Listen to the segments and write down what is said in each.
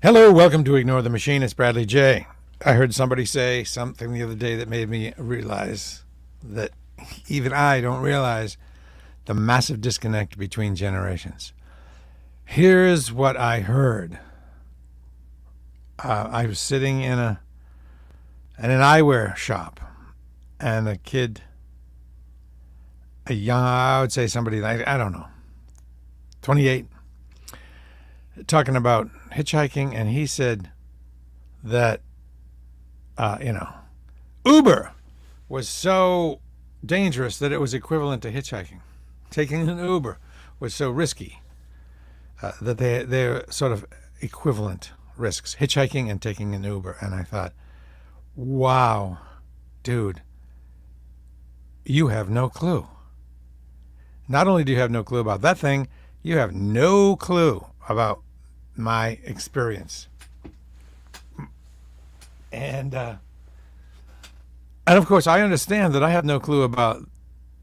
Hello, welcome to Ignore the Machine. It's Bradley J. I heard somebody say something the other day that made me realize that even I don't realize the massive disconnect between generations. Here's what I heard. I was sitting in an eyewear shop, and a kid, I would say somebody like, I don't know, 28, talking about hitchhiking, and he said that, Uber was so dangerous that it was equivalent to hitchhiking. Taking an Uber was so risky that they're sort of equivalent risks, hitchhiking and taking an Uber. And I thought, wow, dude, you have no clue. Not only do you have no clue about that thing, you have no clue about my experience. And of course, I understand that I have no clue about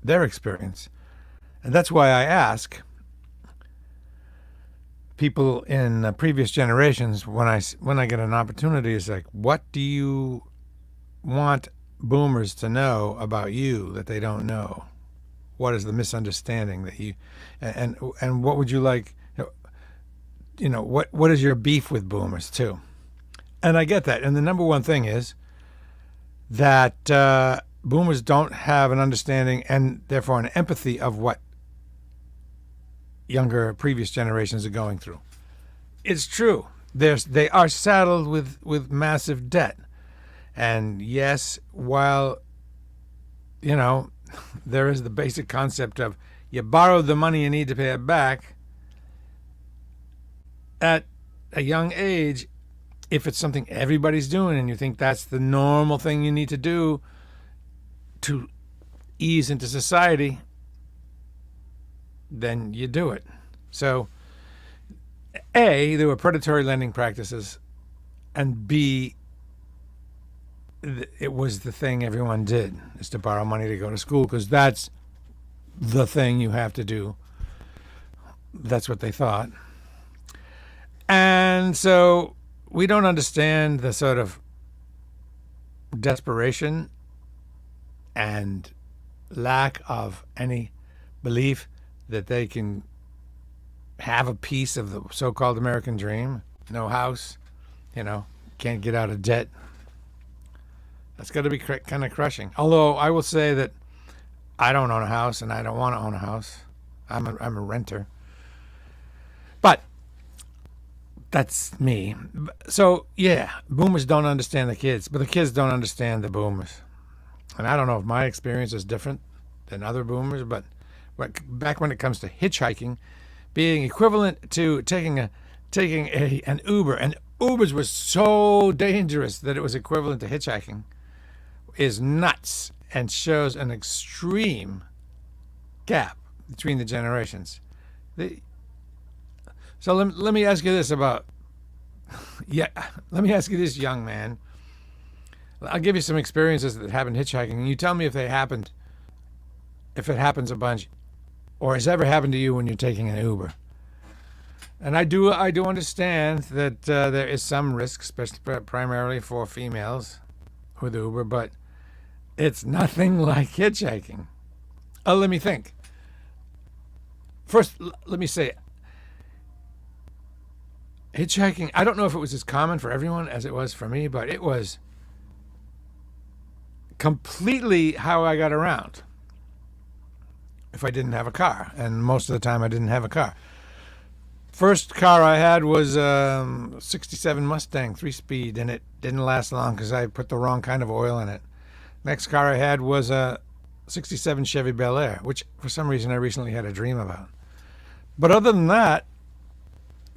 their experience. And that's why I ask people in previous generations when I get an opportunity, is like, what do you want boomers to know about you that they don't know? What is the misunderstanding that you, and what would you like, what is your beef with boomers too? And I get that. And the number one thing is that boomers don't have an understanding and therefore an empathy of what younger previous generations are going through. It's true. They are saddled with massive debt. And yes, while, there is the basic concept of you borrowed the money, you need to pay it back. At a young age, if it's something everybody's doing and you think that's the normal thing you need to do to ease into society, then you do it. So, A, there were predatory lending practices, and B, it was the thing everyone did, is to borrow money to go to school, because that's the thing you have to do. That's what they thought. And so we don't understand the sort of desperation and lack of any belief that they can have a piece of the so-called American dream. No house, can't get out of debt. That's got to be kind of crushing. Although I will say that I don't own a house and I don't want to own a house. I'm a renter. But that's me. So, yeah, boomers don't understand the kids, but the kids don't understand the boomers. And I don't know if my experience is different than other boomers, but back when it comes to hitchhiking, being equivalent to taking an Uber, and Ubers were so dangerous that it was equivalent to hitchhiking, is nuts and shows an extreme gap between the generations. So let me ask you this let me ask you this, young man. I'll give you some experiences that happened hitchhiking, and you tell me if it happens a bunch, or has ever happened to you when you're taking an Uber. And I do understand that there is some risk, especially primarily for females with Uber, but it's nothing like hitchhiking. Let me think. First, let me say, hitchhiking, I don't know if it was as common for everyone as it was for me, but it was completely how I got around if I didn't have a car. And most of the time I didn't have a car. First car I had was a 67 Mustang 3-speed, and it didn't last long because I put the wrong kind of oil in it. Next car I had was a 67 Chevy Bel Air, which for some reason I recently had a dream about. But other than that,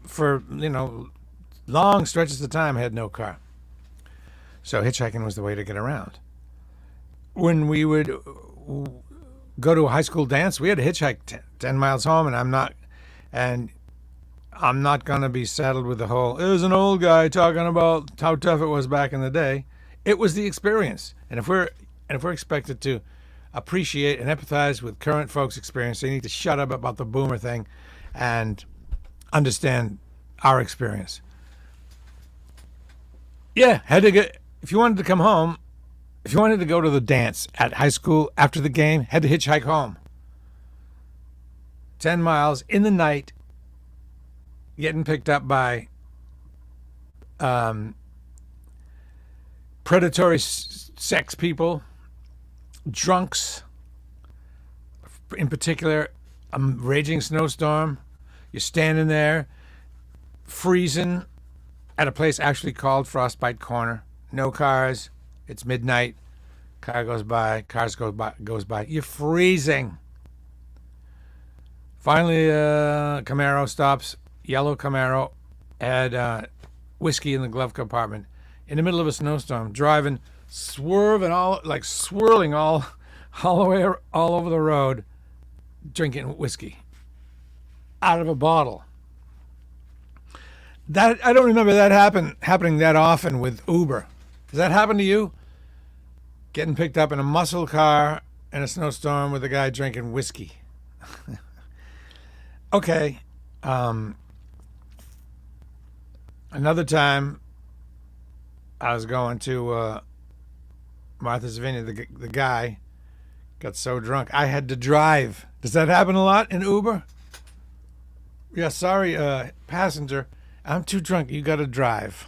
for, long stretches of time, I had no car. So hitchhiking was the way to get around. When we would go to a high school dance, we had to hitchhike 10 miles home, and I'm not going to be saddled with the whole, it was an old guy talking about how tough it was back in the day. It was the experience. And if we're expected to appreciate and empathize with current folks' experience, they need to shut up about the boomer thing and understand our experience. Yeah, had to get if you wanted to come home, if you wanted to go to the dance at high school after the game, had to hitchhike home. 10 miles in the night, getting picked up by um, predatory sex people, drunks, in particular, a raging snowstorm. You're standing there, freezing at a place actually called Frostbite Corner. No cars. It's midnight. Car goes by. Cars goes by. You're freezing. Finally, Camaro stops. Yellow Camaro had whiskey in the glove compartment. In the middle of a snowstorm, driving, swerving swirling all the way all over the road, drinking whiskey out of a bottle. That I don't remember that happening that often with Uber. Does that happen to you? Getting picked up in a muscle car in a snowstorm with a guy drinking whiskey. Okay. Another time, I was going to Martha's Vineyard. The guy got so drunk I had to drive. Does that happen a lot in Uber? Yeah, sorry, passenger. I'm too drunk. You got to drive.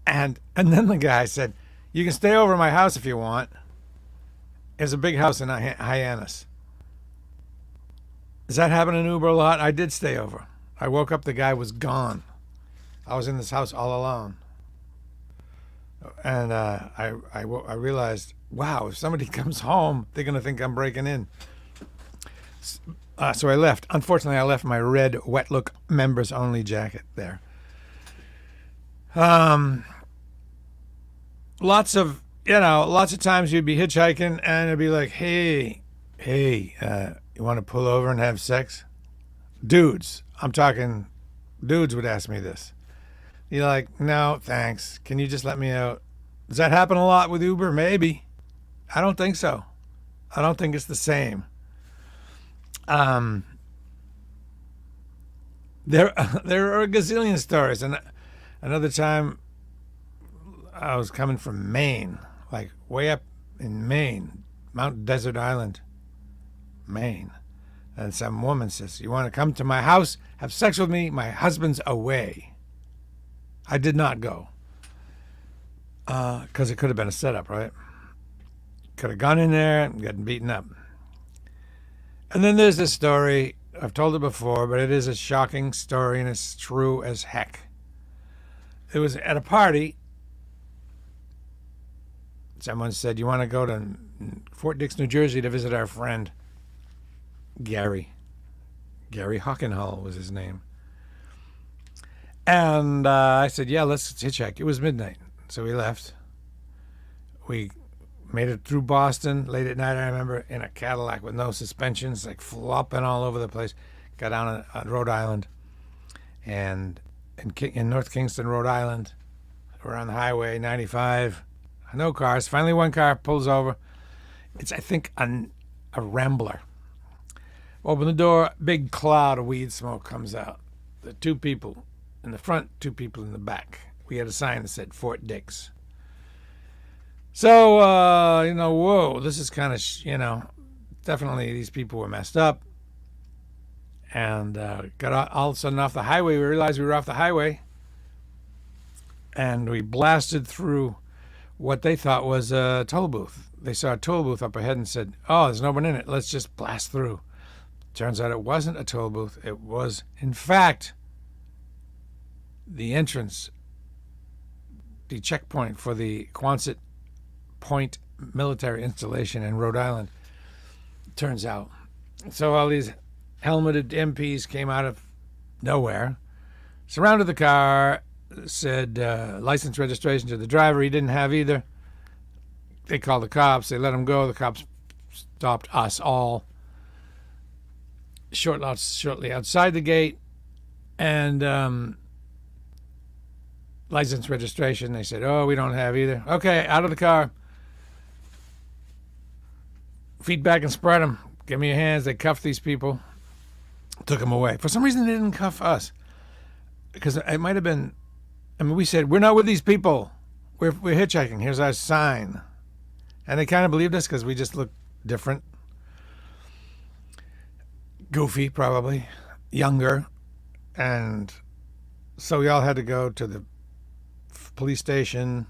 And then the guy said, "You can stay over at my house if you want." It's a big house in Hyannis. Does that happen in Uber a lot? I did stay over. I woke up, the guy was gone. I was in this house all alone. And I realized, wow, if somebody comes home, they're going to think I'm breaking in. So I left. Unfortunately, I left my red Wet Look members only jacket there. Lots of times you'd be hitchhiking and it'd be like, hey, you want to pull over and have sex? Dudes, I'm talking dudes would ask me this. You're like, no, thanks. Can you just let me out? Does that happen a lot with Uber? Maybe. I don't think so. I don't think it's the same. There are a gazillion stories. And another time, I was coming from Maine, like way up in Maine, Mount Desert Island, Maine. And some woman says, "You want to come to my house, have sex with me? My husband's away." I did not go. Because it could have been a setup, right? Could have gone in there and gotten beaten up. And then there's this story. I've told it before, but it is a shocking story and it's true as heck. It was at a party. Someone said, "You want to go to Fort Dix, New Jersey to visit our friend Gary." Gary Hockenhull was his name. And I said, "Yeah, let's hitchhike." It was midnight, so we left. We made it through Boston late at night, I remember, in a Cadillac with no suspensions, like flopping all over the place. Got down on Rhode Island. And in North Kingston, Rhode Island, we're on the highway, 95. No cars. Finally, one car pulls over. It's, I think, a Rambler. Open the door, big cloud of weed smoke comes out. The two people in the front, two people in the back. We had a sign that said Fort Dix. So, whoa, this is kind of, definitely these people were messed up. And got all of a sudden off the highway. We realized we were off the highway. And we blasted through what they thought was a toll booth. They saw a toll booth up ahead and said, "Oh, there's no one in it. Let's just blast through." Turns out it wasn't a toll booth. It was, in fact, the entrance, the checkpoint for the Quonset Point military installation in Rhode Island, turns out. So all these helmeted MPs came out of nowhere, surrounded the car, said license registration to the driver. He didn't have either. They called the cops. They let him go. The cops stopped us all shortly outside the gate. And license registration, they said, "Oh, we don't have either." Okay, out of the car. Feet back and spread them. Give me your hands. They cuffed these people. Took them away. For some reason, they didn't cuff us. Because it might have been I mean, we said, we're not with these people. We're hitchhiking. Here's our sign. And they kind of believed us because we just looked different. Goofy, probably. Younger. And so we all had to go to the police station.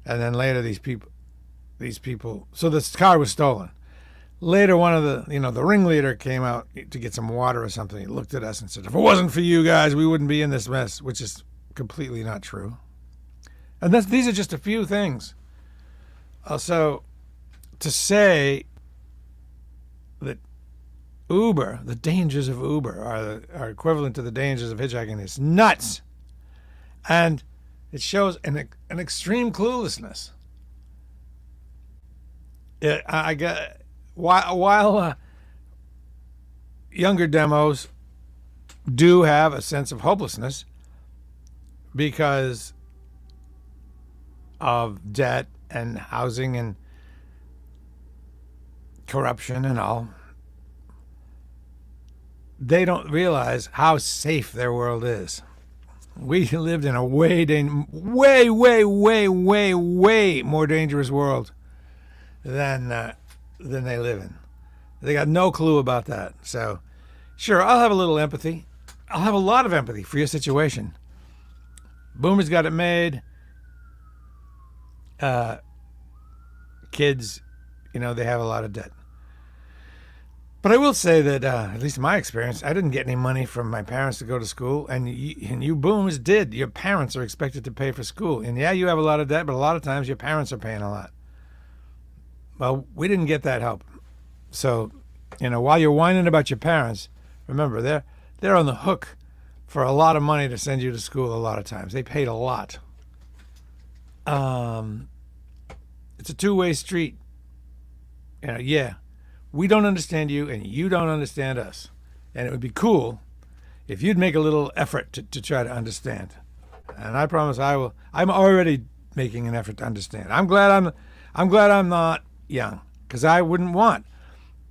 And then later these people, so this car was stolen. Later, one of the ringleader came out to get some water or something. He looked at us and said, if it wasn't for you guys, we wouldn't be in this mess, which is completely not true. And these are just a few things. So to say that Uber, the dangers of Uber are equivalent to the dangers of hitchhiking is nuts. And it shows an extreme cluelessness. While younger demos do have a sense of hopelessness because of debt and housing and corruption and all, they don't realize how safe their world is. We lived in a way more dangerous world than they live in. They got no clue about that. So, sure, I'll have a little empathy. I'll have a lot of empathy for your situation. Boomers got it made. Kids, they have a lot of debt. But I will say that, at least in my experience, I didn't get any money from my parents to go to school, and you boomers did. Your parents are expected to pay for school. And yeah, you have a lot of debt, but a lot of times your parents are paying a lot. Well, we didn't get that help. So, while you're whining about your parents, remember, they're on the hook for a lot of money to send you to school a lot of times. They paid a lot. It's a two-way street. Yeah. We don't understand you, and you don't understand us. And it would be cool if you'd make a little effort to try to understand. And I promise I will. I'm already making an effort to understand. I'm glad I'm not young, because I wouldn't want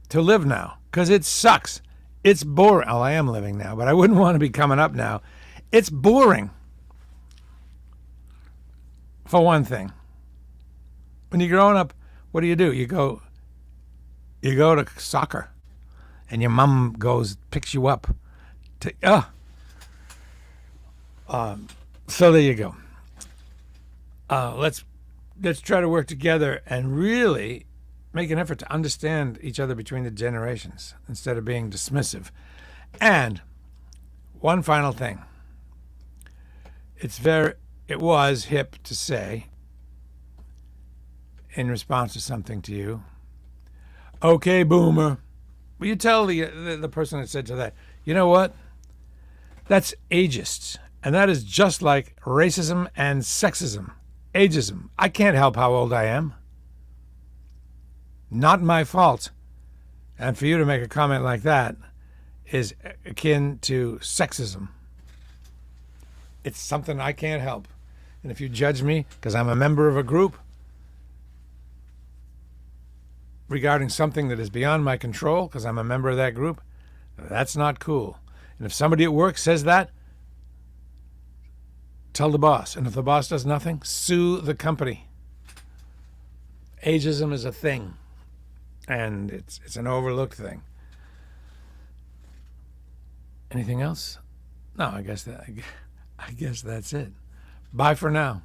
to live now, because it sucks. It's boring. Oh, I am living now, but I wouldn't want to be coming up now. It's boring. For one thing, when you're growing up, what do? You go to soccer, and your mom picks you up. So there you go. Let's try to work together and really make an effort to understand each other between the generations instead of being dismissive. And one final thing. It was hip to say, in response to something to you, okay, boomer. Will you tell the person that said to that, you know what? That's ageist. And that is just like racism and sexism. Ageism. I can't help how old I am. Not my fault. And for you to make a comment like that is akin to sexism. It's something I can't help. And if you judge me because I'm a member of a group regarding something that is beyond my control because I'm a member of that group, that's not cool. And if somebody at work says that, tell the boss. And if the boss does nothing, sue the company. Ageism is a thing, and it's an overlooked thing. Anything else? No, I guess that's it. Bye for now.